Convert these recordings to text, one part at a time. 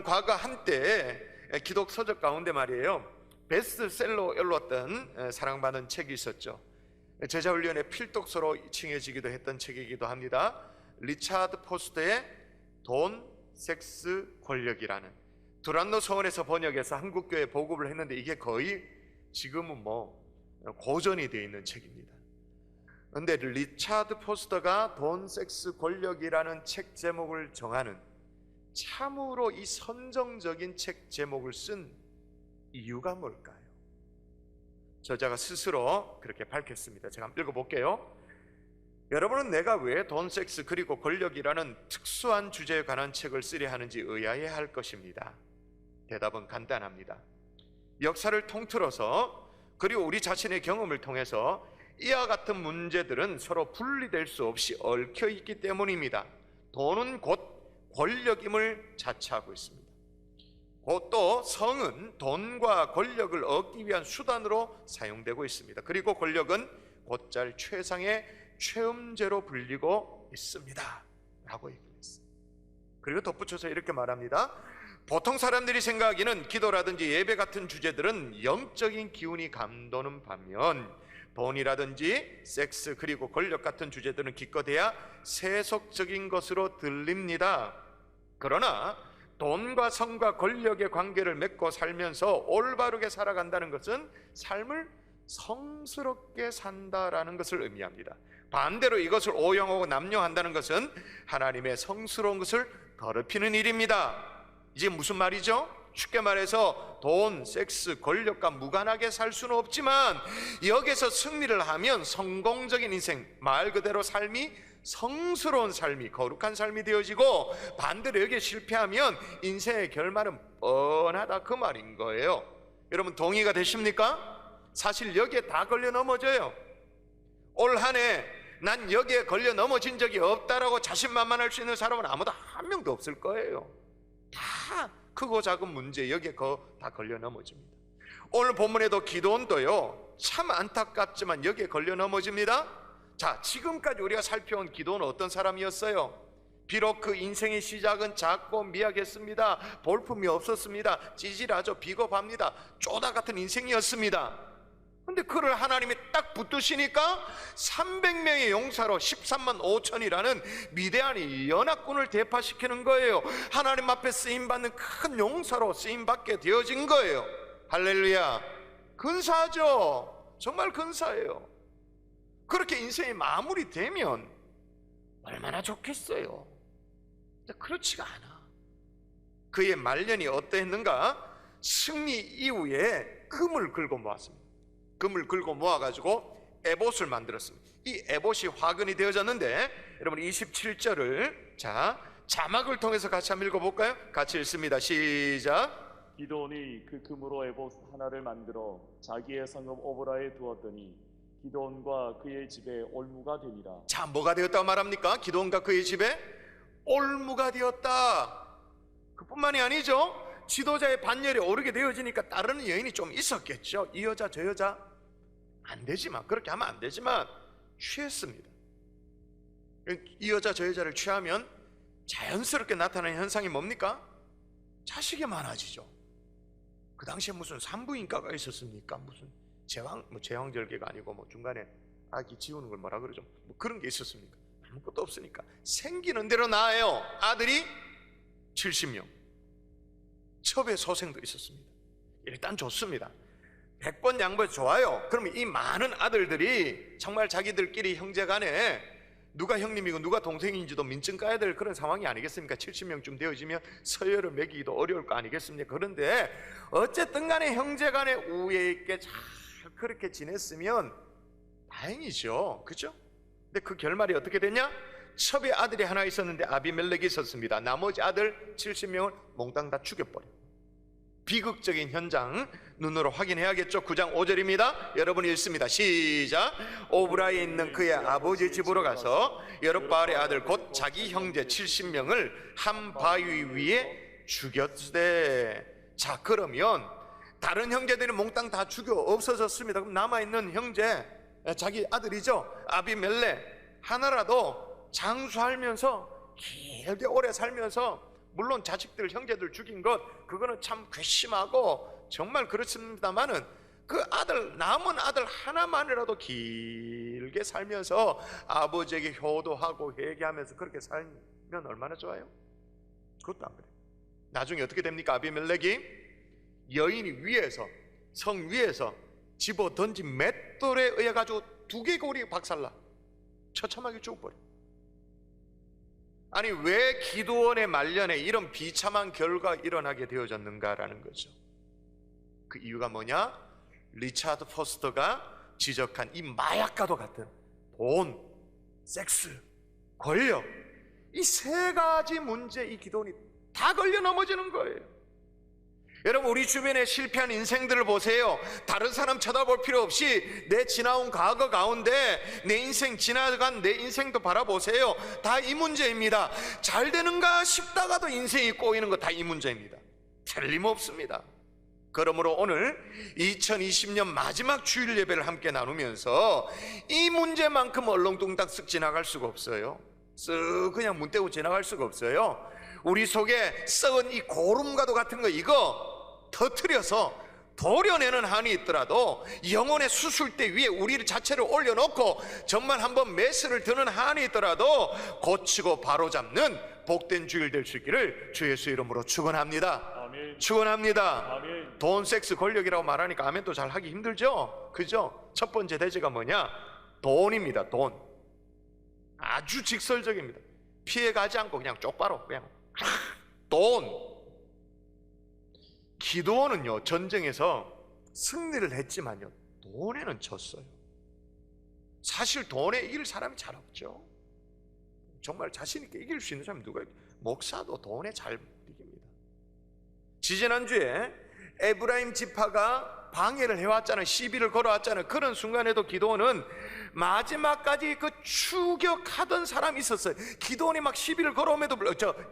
여러분, 과거 한때 기독 서적 가운데 말이에요, 베스트셀러였던 사랑받은 책이 있었죠. 제자훈련의 필독서로 칭해지기도 했던 책이기도 합니다. 리차드 포스터의 돈, 섹스, 권력이라는, 두란노 서원에서 번역해서 한국교회에 보급을 했는데 이게 거의 지금은 고전이 되어 있는 책입니다. 그런데 리차드 포스터가 돈, 섹스, 권력이라는 책 제목을 정하는, 참으로 이 선정적인 책 제목을 쓴 이유가 뭘까요? 저자가 스스로 그렇게 밝혔습니다. 제가 한번 읽어볼게요. 여러분은 내가 왜 돈, 섹스, 그리고 권력이라는 특수한 주제에 관한 책을 쓰려 하는지 의아해할 것입니다. 대답은 간단합니다. 역사를 통틀어서, 그리고 우리 자신의 경험을 통해서 이와 같은 문제들은 서로 분리될 수 없이 얽혀 있기 때문입니다. 돈은 곧 권력임을 자처하고 있습니다. 곧 또 성은 돈과 권력을 얻기 위한 수단으로 사용되고 있습니다. 그리고 권력은 곧잘 최상의 최음제로 불리고 있습니다 라고 얘기했어요. 그리고 덧붙여서 이렇게 말합니다. 보통 사람들이 생각하기는 기도라든지 예배 같은 주제들은 영적인 기운이 감도는 반면, 돈이라든지 섹스 그리고 권력 같은 주제들은 기껏해야 세속적인 것으로 들립니다. 그러나 돈과 성과 권력의 관계를 맺고 살면서 올바르게 살아간다는 것은 삶을 성스럽게 산다라는 것을 의미합니다. 반대로 이것을 오용하고 남용한다는 것은 하나님의 성스러운 것을 더럽히는 일입니다. 이제 무슨 말이죠? 쉽게 말해서 돈, 섹스, 권력과 무관하게 살 수는 없지만 여기서 승리를 하면 성공적인 인생, 말 그대로 삶이 성스러운 삶이, 거룩한 삶이 되어지고, 반대로 여기에 실패하면 인생의 결말은 뻔하다, 그 말인 거예요. 여러분 동의가 되십니까? 사실 여기에 다 걸려 넘어져요. 올 한 해 난 여기에 걸려 넘어진 적이 없다라고 자신만만할 수 있는 사람은 아무도 한 명도 없을 거예요. 다 크고 작은 문제 여기에 다 걸려 넘어집니다. 오늘 본문에도 기도원도요, 참 안타깝지만 여기에 걸려 넘어집니다. 자, 지금까지 우리가 살펴온 기도는 어떤 사람이었어요? 비록 그 인생의 시작은 작고 미약했습니다. 볼품이 없었습니다. 찌질하죠. 비겁합니다. 쪼다 같은 인생이었습니다. 근데 그를 하나님이 딱 붙드시니까 300명의 용사로 13만 5천이라는 위대한 연합군을 대파시키는 거예요. 하나님 앞에 쓰임받는 큰 용사로 쓰임받게 되어진 거예요. 할렐루야. 근사하죠. 정말 근사해요. 그렇게 인생이 마무리되면 얼마나 좋겠어요. 근데 그렇지가 않아. 그의 말년이 어떠했는가? 승리 이후에 금을 긁어 모았습니다. 금을 긁어 모아가지고 에봇을 만들었습니다. 이 에봇이 화근이 되어졌는데, 여러분 27절을 자막을 통해서 같이 한번 읽어볼까요? 같이 읽습니다. 시작. 기드온이 그 금으로 에봇 하나를 만들어 자기의 성읍 오브라에 두었더니 기드온과 그의 집에 올무가 되니라. 자, 뭐가 되었다고 말합니까? 기드온과 그의 집에 올무가 되었다. 그뿐만이 아니죠. 지도자의 반열에 오르게 되어지니까 따르는 여인이 좀 있었겠죠. 이 여자 저 여자 안 되지만, 그렇게 하면 안 되지만 취했습니다. 이 여자 저 여자를 취하면 자연스럽게 나타나는 현상이 뭡니까? 자식이 많아지죠. 그 당시에 무슨 산부인과가 있었습니까? 무슨 제왕절개가 아니고 중간에 아기 지우는 걸 뭐라 그러죠? 그런 게 있었습니까? 아무것도 없으니까 생기는 대로 낳아요. 아들이 70명, 첩의 소생도 있었습니다. 일단 좋습니다. 100번 양보해서 좋아요. 그러면 이 많은 아들들이 정말 자기들끼리 형제간에 누가 형님이고 누가 동생인지도 민증 까야 될 그런 상황이 아니겠습니까? 70명쯤 되어지면 서열을 매기기도 어려울 거 아니겠습니까? 그런데 어쨌든 간에 형제간에 우애 있게 잘 그렇게 지냈으면 다행이죠. 그죠? 근데 그 결말이 어떻게 됐냐? 첩의 아들이 하나 있었는데 아비멜렉이 있었습니다. 나머지 아들 70명을 몽땅 다 죽여버려요. 비극적인 현장 눈으로 확인해야겠죠. 9장 5절입니다. 여러분이 읽습니다. 시작. 오브라에 있는 그의 아버지 집으로 가서 여룻바알의 아들 곧 자기 형제 70명을 한 바위 위에 죽였으되. 자, 그러면 다른 형제들이 몽땅 다 죽여 없어졌습니다. 그럼 남아있는 형제, 자기 아들이죠, 아비멜렉 하나라도 장수하면서 길게 오래 살면서 물론 자식들 형제들 죽인 것 그거는 참 괘씸하고 정말 그렇습니다만은 그 아들 남은 아들 하나만이라도 길게 살면서 아버지에게 효도하고 회개하면서 그렇게 살면 얼마나 좋아요? 그것도 안 그래요. 나중에 어떻게 됩니까? 아비멜렉이 여인이 위에서 성 위에서 집어 던진 맷돌에 의해 가지고 두개골이 박살나 처참하게 죽어버려. 아니 왜 기드온의 말년에 이런 비참한 결과가 일어나게 되어졌는가라는 거죠. 그 이유가 뭐냐? 리차드 포스터가 지적한 이 마약과도 같은 돈, 섹스, 권력, 이 세 가지 문제 이 기드온이 다 걸려 넘어지는 거예요. 여러분 우리 주변에 실패한 인생들을 보세요. 다른 사람 쳐다볼 필요 없이 내 지나온 과거 가운데 내 인생 지나간 내 인생도 바라보세요. 다 이 문제입니다. 잘 되는가 싶다가도 인생이 꼬이는 거 다 이 문제입니다. 틀림없습니다. 그러므로 오늘 2020년 마지막 주일 예배를 함께 나누면서 이 문제만큼 얼렁뚱땅 쓱 지나갈 수가 없어요. 쓱 그냥 문 떼고 지나갈 수가 없어요. 우리 속에 썩은 이 고름과도 같은 거 이거 터뜨려서 도려내는 한이 있더라도 영혼의 수술대 위에 우리 자체를 올려놓고 정말 한번 메스를 드는 한이 있더라도 고치고 바로잡는 복된 주일 될 수 있기를 주 예수 이름으로 축원합니다. 아멘. 축원합니다. 아멘. 돈, 섹스, 권력이라고 말하니까 아멘도 잘 하기 힘들죠? 그죠? 첫 번째 대제가 뭐냐? 돈입니다. 돈. 아주 직설적입니다. 피해가지 않고 그냥 쪽바로 그냥 돈. 기드온은요 전쟁에서 승리를 했지만요 돈에는 졌어요. 사실 돈에 이길 사람이 잘 없죠. 정말 자신 있게 이길 수 있는 사람이 누가 있어요? 목사도 돈에 잘 이깁니다. 지지난주에 에브라임 지파가 방해를 해왔잖아요. 시비를 걸어왔잖아요. 그런 순간에도 기드온은 마지막까지 그 추격하던 사람이 있었어요. 기드온이 막 시비를 걸어옴에도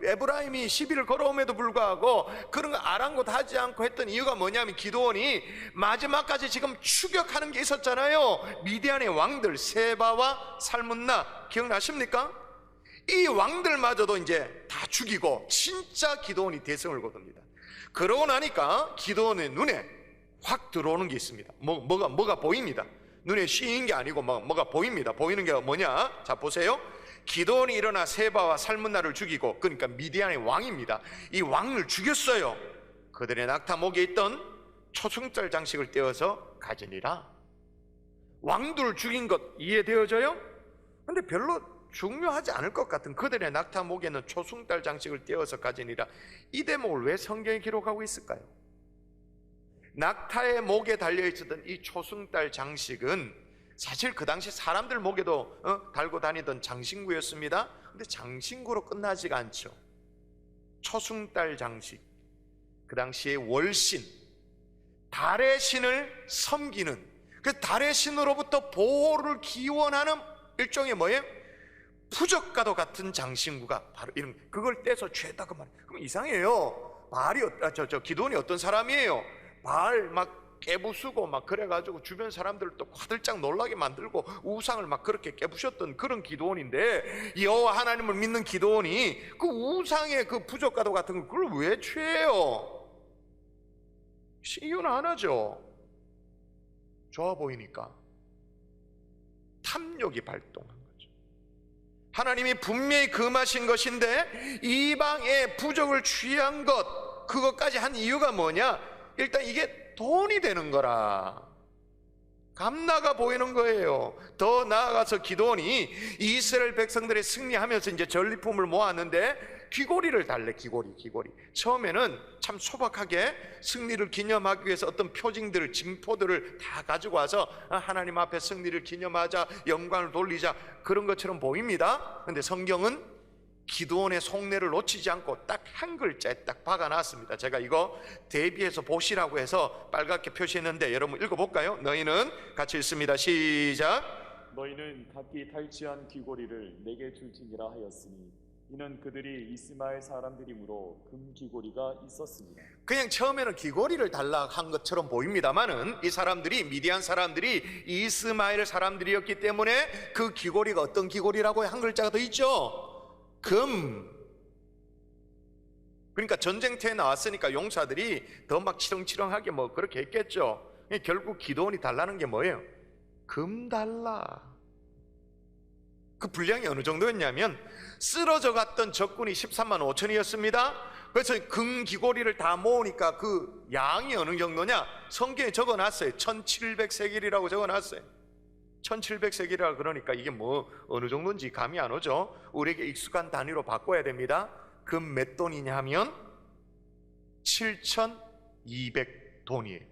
에브라임이 시비를 걸어옴에도 불구하고 그런 거 아랑곳하지 않고 했던 이유가 뭐냐면 기드온이 마지막까지 지금 추격하는 게 있었잖아요. 미디안의 왕들 세바와 살문나 기억나십니까? 이 왕들마저도 이제 다 죽이고 진짜 기드온이 대성을 거둡니다. 그러고 나니까 기드온의 눈에 확 들어오는 게 있습니다. 뭐가 보입니다. 눈에 씌인 게 아니고 뭐가 보입니다. 보이는 게 뭐냐? 자 보세요. 기드온이 일어나 세바와 살문나를 죽이고, 그러니까 미디안의 왕입니다. 이 왕을 죽였어요. 그들의 낙타 목에 있던 초승달 장식을 떼어서 가지니라. 왕들을 죽인 것 이해되어져요? 근데 별로 중요하지 않을 것 같은 그들의 낙타 목에는 초승달 장식을 떼어서 가지니라. 이 대목을 왜 성경에 기록하고 있을까요? 낙타의 목에 달려있었던 이 초승달 장식은 사실 그 당시 사람들 목에도 달고 다니던 장신구였습니다. 근데 장신구로 끝나지가 않죠. 초승달 장식, 그 당시에 월신, 달의 신을 섬기는, 그 달의 신으로부터 보호를 기원하는 일종의 뭐예요? 부적과도 같은 장신구가 바로 이런, 그걸 떼서 죄다 그 말이에요. 그럼 이상해요. 기드온이 어떤 사람이에요? 바알 막 깨부수고 막 그래가지고 주변 사람들을 또 화들짝 놀라게 만들고 우상을 막 그렇게 깨부셨던 그런 기드온인데, 여호와 하나님을 믿는 기드온이 그 우상의 그 부적과도 같은 걸 그걸 왜 취해요? 이유는 하나죠. 좋아 보이니까. 탐욕이 발동한 거죠. 하나님이 분명히 금하신 것인데 이방의 부적을 취한 것, 그것까지 한 이유가 뭐냐? 일단 이게 돈이 되는 거라. 감나가 보이는 거예요. 더 나아가서 기드온이 이스라엘 백성들의 승리하면서 이제 전리품을 모았는데 귀고리를 달래. 귀고리. 처음에는 참 소박하게 승리를 기념하기 위해서 어떤 표징들을, 징표들을 다 가지고 와서 하나님 앞에 승리를 기념하자, 영광을 돌리자, 그런 것처럼 보입니다. 그런데 성경은 기드온의 속내를 놓치지 않고 딱 한 글자에 딱 박아놨습니다. 제가 이거 대비해서 보시라고 해서 빨갛게 표시했는데 여러분 읽어볼까요? 너희는 같이 읽습니다. 시작. 너희는 각기 탈취한 귀고리를 내게 줄지니라 하였으니 이는 그들이 이스마엘 사람들이므로 금 귀고리가 있었습니다. 그냥 처음에는 귀고리를 달라 한 것처럼 보입니다만은 이 사람들이, 미디안 사람들이 이스마엘 사람들이었기 때문에 그 귀고리가 어떤 귀고리라고 한 글자가 더 있죠? 금. 그러니까 전쟁터에 나왔으니까 용사들이 더 막 치렁치렁하게 뭐 그렇게 했겠죠. 결국 기도원이 달라는 게 뭐예요? 금 달라. 그 분량이 어느 정도였냐면 쓰러져 갔던 적군이 13만 5천이었습니다. 그래서 금 귀고리를 다 모으니까 그 양이 어느 정도냐? 성경에 적어놨어요. 1700세겔이라고 적어놨어요. 1700세겔이라 그러니까 이게 뭐 어느 정도인지 감이 안 오죠. 우리에게 익숙한 단위로 바꿔야 됩니다. 금 몇 돈이냐 하면 7200돈이에요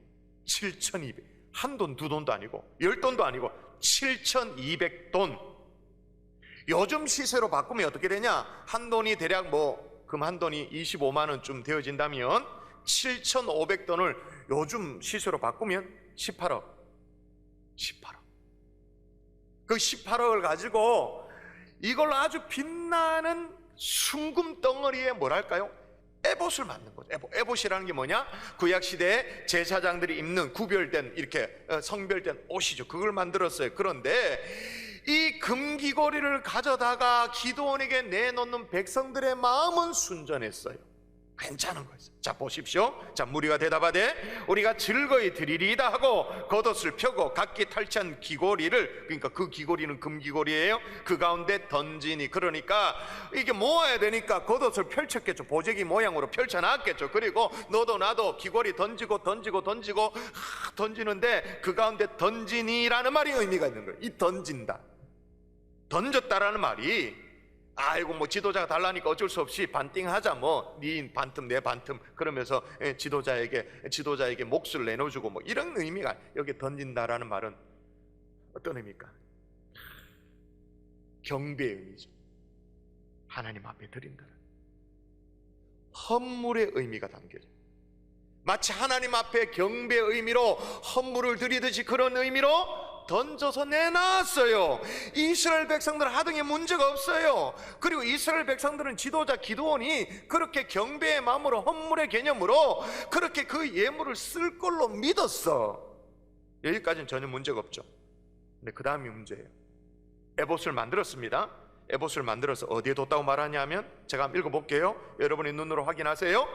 7200. 한 돈 두 돈도 아니고 10돈도 아니고 7200돈. 요즘 시세로 바꾸면 어떻게 되냐? 한 돈이 대략 뭐 금 한 돈이 25만 원쯤 되어진다면 7500돈을 요즘 시세로 바꾸면 18억. 그 18억을 가지고 이걸 아주 빛나는 순금 덩어리에 뭐랄까요? 에봇을 만든 거죠. 에봇이라는 게 뭐냐? 구약 시대에 제사장들이 입는 구별된 이렇게 성별된 옷이죠. 그걸 만들었어요. 그런데 이 금귀고리를 가져다가 기드온에게 내놓는 백성들의 마음은 순전했어요. 괜찮은 거예요. 자 보십시오. 자 무리가 대답하되 우리가 즐거이 드리리이다 하고 겉옷을 펴고 각기 탈취한 귀고리를, 그러니까 그 귀고리는 금귀고리예요, 그 가운데 던지니. 그러니까 이게 모아야 되니까 겉옷을 펼쳤겠죠. 보재기 모양으로 펼쳐놨겠죠. 그리고 너도 나도 귀고리 던지고 던지는데 그 가운데 던지니라는 말이 의미가 있는 거예요. 이 던진다, 던졌다라는 말이 아이고 뭐 지도자가 달라니까 어쩔 수 없이 반띵하자, 뭐 네 반틈 내 반틈 그러면서 지도자에게 몫을 내놓아주고 뭐 이런 의미가, 여기 던진다라는 말은 어떤 의미입니까? 경배의 의미죠. 하나님 앞에 드린다는 헌물의 의미가 담겨져. 마치 하나님 앞에 경배의 의미로 헌물을 드리듯이 그런 의미로 던져서 내놨어요. 이스라엘 백성들은 하등에 문제가 없어요. 그리고 이스라엘 백성들은 지도자 기드온이 그렇게 경배의 마음으로 헌물의 개념으로 그렇게 그 예물을 쓸 걸로 믿었어. 여기까지는 전혀 문제가 없죠. 근데 그 다음이 문제예요. 에봇을 만들었습니다. 에봇을 만들어서 어디에 뒀다고 말하냐면, 제가 한번 읽어볼게요. 여러분의 눈으로 확인하세요.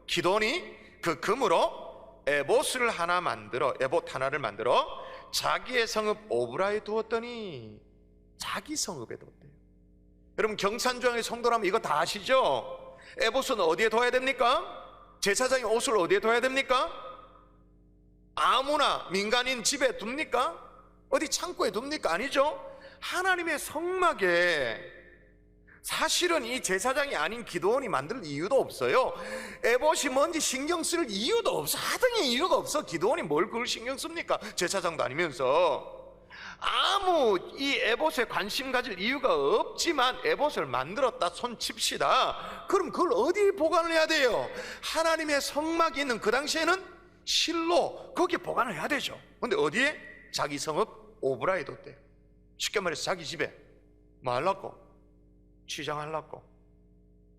기드온이 그 금으로 에봇을 하나 만들어, 에봇 하나를 만들어 자기의 성읍 오브라에 두었더니, 자기 성읍에 뒀대요. 여러분 경산중앙의 성도라면 이거 다 아시죠? 에봇은 어디에 둬야 됩니까? 제사장의 옷을 어디에 둬야 됩니까? 아무나 민간인 집에 둡니까? 어디 창고에 둡니까? 아니죠. 하나님의 성막에. 사실은 이 제사장이 아닌 기드온이 만들 이유도 없어요. 에봇이 뭔지 신경 쓸 이유도 없어. 하등의 이유가 없어. 기드온이 뭘 그걸 신경 씁니까? 제사장도 아니면서. 아무 이 에봇에 관심 가질 이유가 없지만 에봇을 만들었다 손칩시다. 그럼 그걸 어디 보관을 해야 돼요? 하나님의 성막이 있는 그 당시에는 실로 거기에 보관을 해야 되죠. 근데 어디에? 자기 성읍 오브라에 뒀대요. 쉽게 말해서 자기 집에 뭐 하려고? 취장하려고,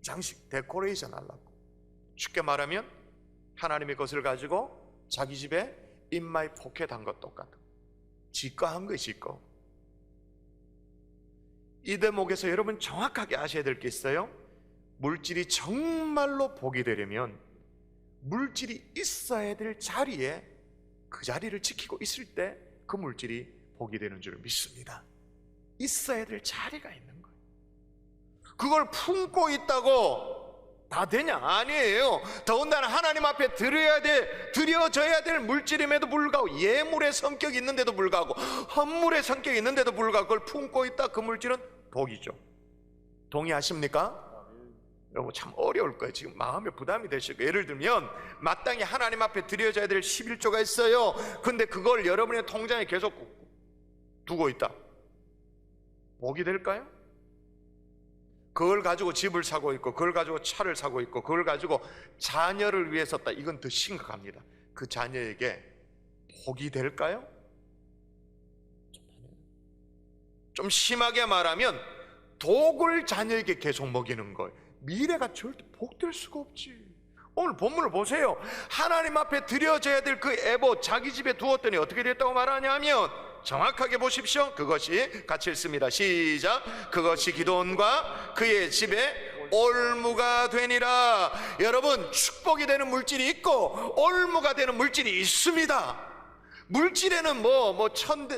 장식 데코레이션 하려고. 쉽게 말하면 하나님의 것을 가지고 자기 집에 인마이 포켓한 것 똑같아. 지거 한 거예요. 지거. 이 대목에서 여러분 정확하게 아셔야 될 게 있어요. 물질이 정말로 복이 되려면 물질이 있어야 될 자리에, 그 자리를 지키고 있을 때 그 물질이 복이 되는 줄 믿습니다. 있어야 될 자리가 있는 거예요. 그걸 품고 있다고 다 되냐? 아니에요. 더군다나 하나님 앞에 드려져야 될 물질임에도 불구하고, 예물의 성격이 있는데도 불구하고, 헌물의 성격이 있는데도 불구하고 그걸 품고 있다. 그 물질은 복이죠. 동의하십니까? 여러분 참 어려울 거예요. 지금 마음에 부담이 되실 거예요. 예를 들면 마땅히 하나님 앞에 드려져야 될 11조가 있어요. 근데 그걸 여러분의 통장에 계속 두고 있다. 복이 될까요? 그걸 가지고 집을 사고 있고, 그걸 가지고 차를 사고 있고, 그걸 가지고 자녀를 위해 썼다. 이건 더 심각합니다. 그 자녀에게 복이 될까요? 좀 심하게 말하면 독을 자녀에게 계속 먹이는 거예요. 미래가 절대 복될 수가 없지. 오늘 본문을 보세요. 하나님 앞에 드려져야 될 그 에봇 자기 집에 두었더니 어떻게 됐다고 말하냐면, 정확하게 보십시오. 그것이 같이 읽습니다. 시작. 그것이 기드온과 그의 집에 올무가 되니라. 여러분, 축복이 되는 물질이 있고 올무가 되는 물질이 있습니다. 물질에는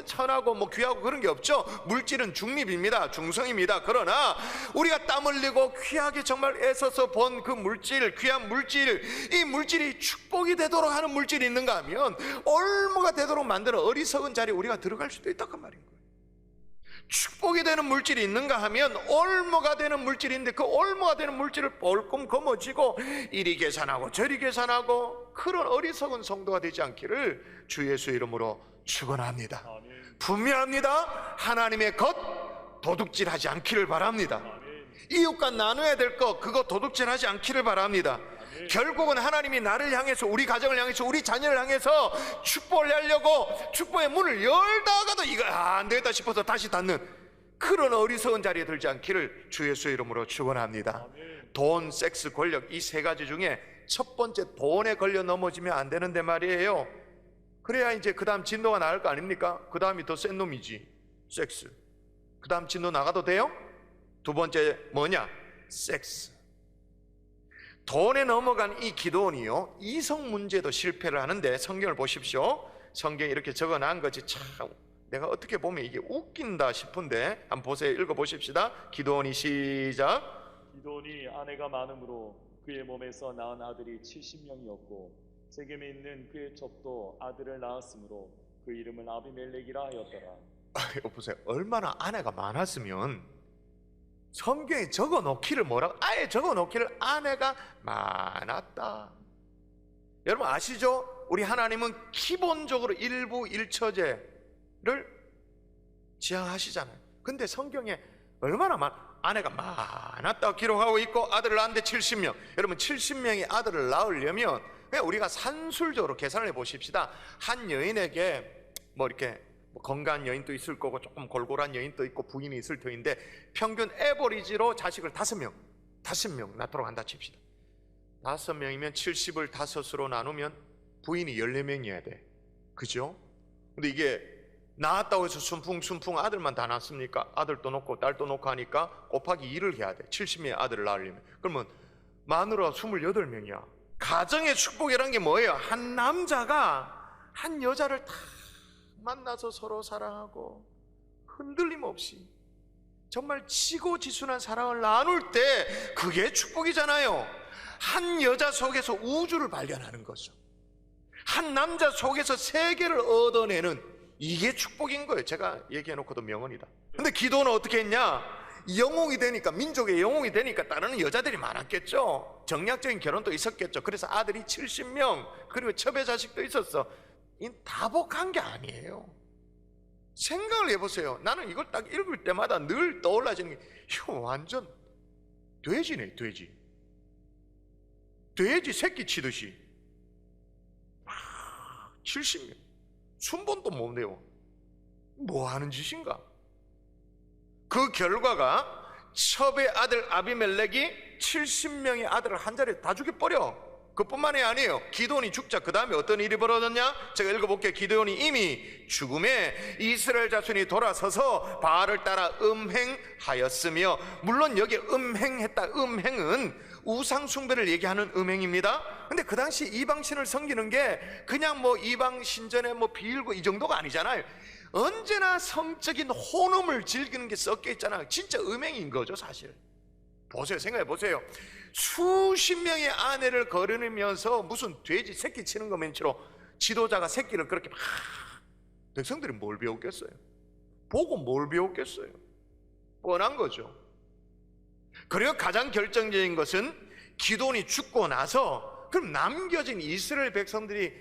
천하고 귀하고 그런 게 없죠. 물질은 중립입니다. 중성입니다. 그러나 우리가 땀 흘리고 귀하게 정말 애써서 번 그 물질, 귀한 물질, 이 물질이 축복이 되도록 하는 물질이 있는가 하면 올무가 되도록 만드는 어리석은 자리에 우리가 들어갈 수도 있다고 말인 거예요. 축복이 되는 물질이 있는가 하면 올무가 되는 물질인데, 그 올무가 되는 물질을 볼끔 거머쥐고 이리 계산하고 저리 계산하고 그런 어리석은 성도가 되지 않기를 주 예수 이름으로 축원합니다. 분명합니다. 하나님의 것 도둑질하지 않기를 바랍니다. 이웃과 나눠야 될 것, 그거 도둑질하지 않기를 바랍니다. 결국은 하나님이 나를 향해서, 우리 가정을 향해서, 우리 자녀를 향해서 축복을 하려고 축복의 문을 열다가도 이거 안 되겠다 싶어서 다시 닫는 그런 어리석은 자리에 들지 않기를 주 예수 이름으로 축원합니다. 돈, 섹스, 권력, 이 세 가지 중에 첫 번째 돈에 걸려 넘어지면 안 되는데 말이에요. 그래야 이제 그 다음 진도가 나을 거 아닙니까? 그 다음이 더 센 놈이지, 섹스. 그 다음 진도 나가도 돼요? 두 번째 뭐냐? 섹스. 돈에 넘어간 이 기도원이요, 이성 문제도 실패를 하는데, 성경을 보십시오. 성경에 이렇게 적어놓은 것이 참 내가 어떻게 보면 이게 웃긴다 싶은데 한번 보세요. 읽어보십시다. 기도원이 시작. 기도원이 아내가 많음으로 그의 몸에서 낳은 아들이 70명이었고 세겜에 있는 그의 첩도 아들을 낳았으므로 그 이름을 아비멜렉이라 하였더라. 보세요. 얼마나 아내가 많았으면 성경에 적어놓기를 뭐라고? 아예 적어놓기를 아내가 많았다. 여러분 아시죠? 우리 하나님은 기본적으로 일부일처제를 지향하시잖아요. 근데 성경에 얼마나 아내가 많았다고 기록하고 있고 아들을 낳았는데 70명. 여러분 70명의 아들을 낳으려면 그냥 우리가 산술적으로 계산을 해보십시다. 한 여인에게 이렇게 건강한 여인도 있을 거고 조금 골골한 여인도 있고 부인이 있을 터인데 평균 에버리지로 자식을 5명 낳도록 한다 칩시다. 5명이면 70을 5으로 나누면 부인이 14명이어야 돼. 그죠? 근데 이게 낳았다고 해서 순풍 아들만 다 낳습니까? 아들도 놓고 딸도 놓고 하니까 곱하기 2를 해야 돼. 70명의 아들을 낳으려면. 그러면 마누라가 28명이야. 가정의 축복이라는 게 뭐예요? 한 남자가 한 여자를 다 만나서 서로 사랑하고 흔들림 없이 정말 지고지순한 사랑을 나눌 때 그게 축복이잖아요. 한 여자 속에서 우주를 발견하는 거죠. 한 남자 속에서 세계를 얻어내는 이게 축복인 거예요. 제가 얘기해놓고도 명언이다. 근데 기도는 어떻게 했냐? 영웅이 되니까, 민족의 영웅이 되니까 따르는 여자들이 많았겠죠. 정략적인 결혼도 있었겠죠. 그래서 아들이 70명, 그리고 첩의 자식도 있었어. 이 다복한 게 아니에요. 생각을 해보세요. 나는 이걸 딱 읽을 때마다 늘 떠올라지는 게 이거 완전 돼지네. 돼지 새끼 치듯이 70명 순번도 못 내요. 뭐 하는 짓인가? 그 결과가 첩의 아들 아비멜렉이 70명의 아들을 한 자리에 다 죽여버려. 그뿐만이 아니에요. 기드온이 죽자 그 다음에 어떤 일이 벌어졌냐? 제가 읽어볼게요. 기드온이 이미 죽음에 이스라엘 자손이 돌아서서 바알을 따라 음행하였으며, 물론 여기 음행했다, 음행은 우상 숭배를 얘기하는 음행입니다. 근데 그 당시 이방신을 섬기는 게 그냥 이방 신전에 비일고 이 정도가 아니잖아요. 언제나 성적인 혼음을 즐기는 게 섞여 있잖아요. 진짜 음행인 거죠 사실. 보세요, 생각해 보세요. 수십 명의 아내를 거르면서 무슨 돼지 새끼 치는 거 맨치로 지도자가 새끼를 그렇게 막, 백성들이 뭘 배웠겠어요? 보고 뭘 배웠겠어요? 뻔한 거죠. 그리고 가장 결정적인 것은 기드온이 죽고 나서 그럼 남겨진 이스라엘 백성들이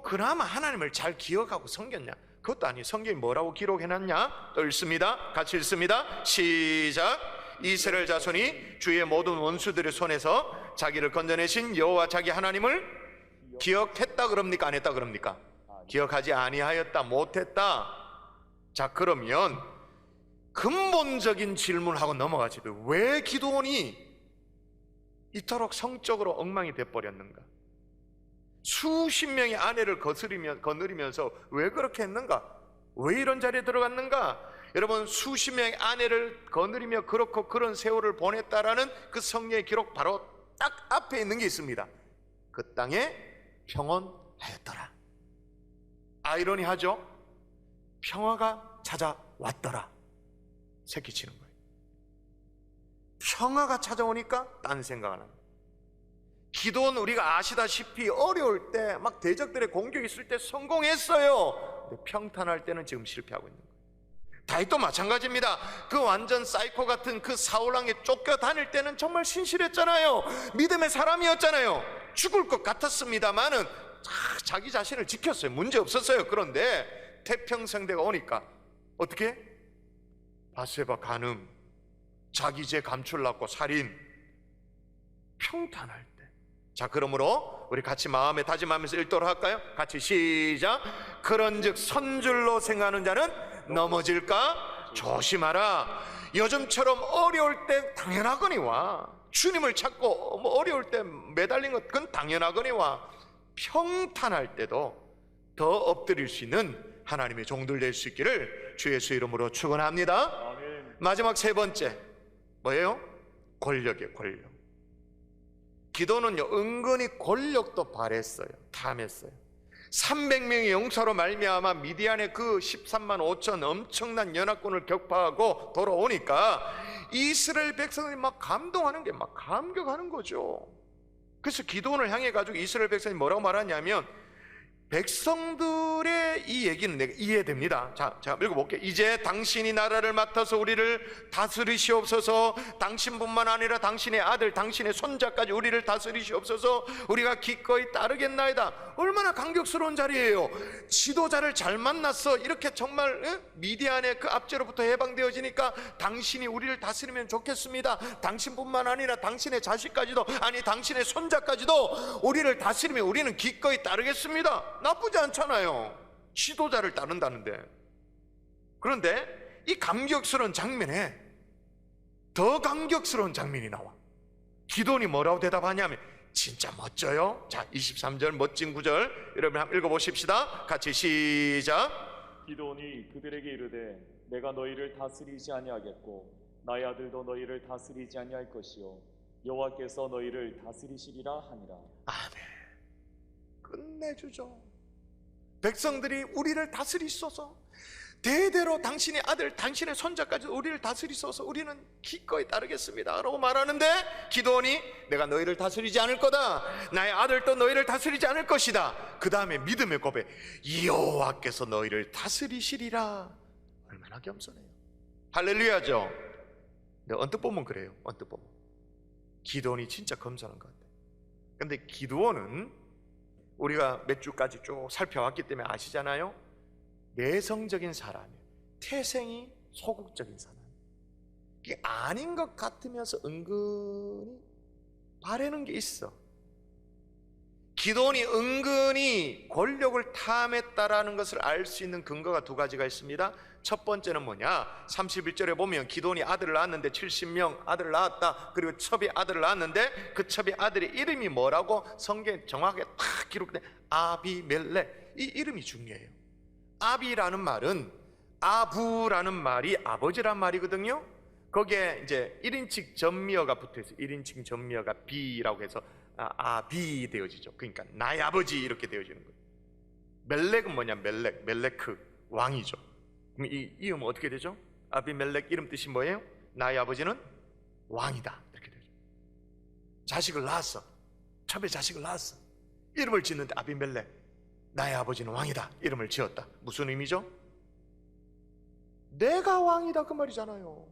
그나마 하나님을 잘 기억하고 섬겼냐? 그것도 아니에요. 성경이 뭐라고 기록해놨냐? 또 읽습니다. 같이 읽습니다. 시작. 이스라엘 자손이 주의 모든 원수들의 손에서 자기를 건져내신 여호와 자기 하나님을 기억했다 그럽니까? 안 했다 그럽니까? 기억하지 아니하였다, 못했다. 자, 그러면 근본적인 질문하고 넘어가지. 왜 기드온이 이토록 성적으로 엉망이 돼버렸는가? 수십 명의 아내를 거느리면서 왜 그렇게 했는가? 왜 이런 자리에 들어갔는가? 여러분 수십 명의 아내를 거느리며 그렇고 그런 세월을 보냈다라는 그 성경의 기록 바로 딱 앞에 있는 게 있습니다. 그 땅에 평온하였더라. 아이러니하죠? 평화가 찾아왔더라. 새끼치는 거예요. 평화가 찾아오니까 딴 생각 안 합니다. 기도는 우리가 아시다시피 어려울 때 막 대적들의 공격이 있을 때 성공했어요. 근데 평탄할 때는 지금 실패하고 있는 거예요. 다윗도 마찬가지입니다. 그 완전 사이코 같은 그 사울왕에 쫓겨 다닐 때는 정말 신실했잖아요. 믿음의 사람이었잖아요. 죽을 것 같았습니다만은 자기 자신을 지켰어요. 문제 없었어요. 그런데 태평성대가 오니까 어떻게? 바세바 간음, 자기 죄 감출났고 살인, 평탄할 때. 자, 그러므로 우리 같이 마음에 다짐하면서 읽도록 할까요? 같이 시작. 그런즉 선줄로 생각하는 자는 넘어질까 조심하라. 요즘처럼 어려울 때 당연하거니와, 주님을 찾고 뭐 어려울 때 매달린 것 그건 당연하거니와, 평탄할 때도 더 엎드릴 수 있는 하나님의 종들 될 수 있기를 주 예수 이름으로 축원합니다. 아멘. 마지막 세 번째 뭐예요? 권력이에요. 권력. 기도는요 은근히 권력도 발했어요. 탐했어요. 300명의 용사로 말미암아 미디안의 그 13만 5천 엄청난 연합군을 격파하고 돌아오니까 이스라엘 백성들이 막 감동하는 게 막 감격하는 거죠. 그래서 기도원을 향해 가지고 이스라엘 백성이 뭐라고 말하냐면, 백성들의 이 얘기는 내가 이해됩니다. 자, 제가 읽어볼게요. 이제 당신이 나라를 맡아서 우리를 다스리시옵소서. 당신뿐만 아니라 당신의 아들, 당신의 손자까지 우리를 다스리시옵소서. 우리가 기꺼이 따르겠나이다. 얼마나 감격스러운 자리예요. 지도자를 잘 만났어. 이렇게 정말 미디안의 그 압제로부터 해방되어지니까 당신이 우리를 다스리면 좋겠습니다. 당신뿐만 아니라 당신의 자식까지도, 아니 당신의 손자까지도 우리를 다스리면 우리는 기꺼이 따르겠습니다. 나쁘지 않잖아요. 지도자를 따른다는데. 그런데 이 감격스러운 장면에 더 감격스러운 장면이 나와. 기도원이 뭐라고 대답하냐면, 진짜 멋져요. 자, 23절 멋진 구절 여러분 한번 읽어보십시다. 같이 시작. 기도원이 그들에게 이르되 내가 너희를 다스리지 아니하겠고 나의 아들도 너희를 다스리지 아니할 것이요 여호와께서 너희를 다스리시리라 하니라. 아멘. 끝내주죠. 백성들이 우리를 다스리소서, 대대로 당신의 아들, 당신의 손자까지 우리를 다스리소서, 우리는 기꺼이 따르겠습니다 라고 말하는데, 기도원이 내가 너희를 다스리지 않을 거다, 나의 아들도 너희를 다스리지 않을 것이다. 그 다음에 믿음의 고백, 여호와께서 너희를 다스리시리라. 얼마나 겸손해요. 할렐루야죠. 근데 언뜻 보면 그래요. 언뜻 보면 기도원이 진짜 겸손한 것 같아요. 근데 기도원은 우리가 몇 주까지 쭉 살펴왔기 때문에 아시잖아요. 내성적인 사람이에요. 태생이 소극적인 사람. 이게 아닌 것 같으면서 은근히 바라는 게 있어. 기도원이 은근히 권력을 탐했다라는 것을 알 수 있는 근거가 두 가지가 있습니다. 첫 번째는 뭐냐, 31절에 보면 기도원이 아들을 낳았는데 70명 아들을 낳았다. 그리고 첩이 아들을 낳았는데 그 첩이 아들의 이름이 뭐라고 성경에 정확하게 딱 기록된 아비멜렉. 이 이름이 중요해요. 아비라는 말은, 아부라는 말이 아버지란 말이거든요. 거기에 이제 1인칭 전미어가 붙어있어요. 1인칭 전미어가 비라고 해서 아비 되어지죠. 그러니까 나의 아버지 이렇게 되어지는 거예요. 멜렉은 뭐냐, 멜레크 왕이죠. 그럼 이 이름은 어떻게 되죠? 아비멜렉 이름 뜻이 뭐예요? 나의 아버지는 왕이다 이렇게 되죠. 자식을 낳았어. 첩의 자식을 낳았어. 이름을 짓는데 아비멜렉, 나의 아버지는 왕이다 이름을 지었다. 무슨 의미죠? 내가 왕이다 그 말이잖아요.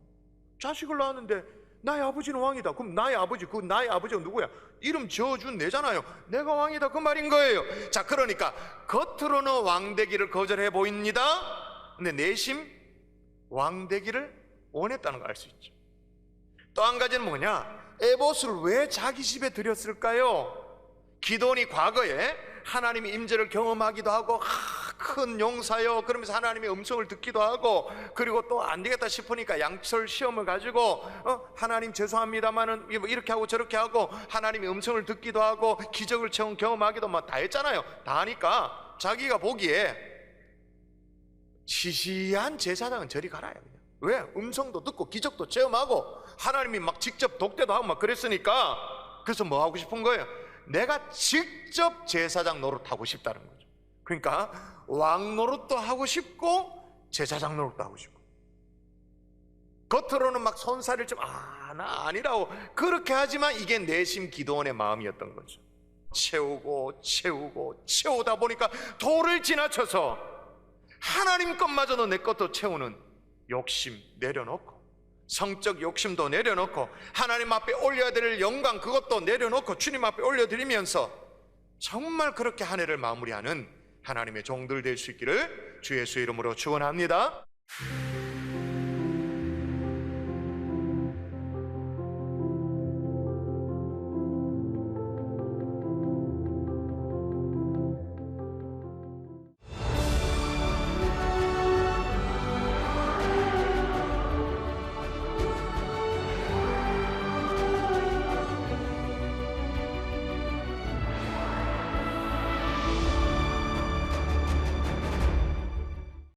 자식을 낳았는데 나의 아버지는 왕이다. 그럼 나의 아버지, 그 나의 아버지가 누구야? 이름 지어준 내잖아요. 내가 왕이다 그 말인 거예요. 자, 그러니까 겉으로는 왕되기를 거절해 보입니다. 근데 내심 왕되기를 원했다는 걸 알 수 있죠. 또 한 가지는 뭐냐, 에봇을 왜 자기 집에 들였을까요? 기도원이 과거에 하나님의 임재를 경험하기도 하고 큰 용사요 그러면서 하나님의 음성을 듣기도 하고, 그리고 또 안 되겠다 싶으니까 양철 시험을 가지고 하나님 죄송합니다마는 이렇게 하고 저렇게 하고 하나님의 음성을 듣기도 하고 기적을 경험하기도 막 다 했잖아요. 다 하니까 자기가 보기에 시시한 제사장은 저리 가라요. 그냥. 왜? 음성도 듣고 기적도 체험하고 하나님이 막 직접 독대도 하고 막 그랬으니까, 그래서 뭐 하고 싶은 거예요? 내가 직접 제사장 노릇하고 싶다는 거죠. 그러니까 왕 노릇도 하고 싶고 제사장 노릇도 하고 싶고, 겉으로는 막 손살을 좀 나 아니라고 그렇게 하지만 이게 내심 기도원의 마음이었던 거죠. 채우고 채우고 채우다 보니까 도를 지나쳐서 하나님 것마저도 내 것도 채우는 욕심 내려놓고, 성적 욕심도 내려놓고, 하나님 앞에 올려야 될 영광 그것도 내려놓고 주님 앞에 올려드리면서 정말 그렇게 한 해를 마무리하는 하나님의 종들 될 수 있기를 주 예수의 이름으로 축원합니다.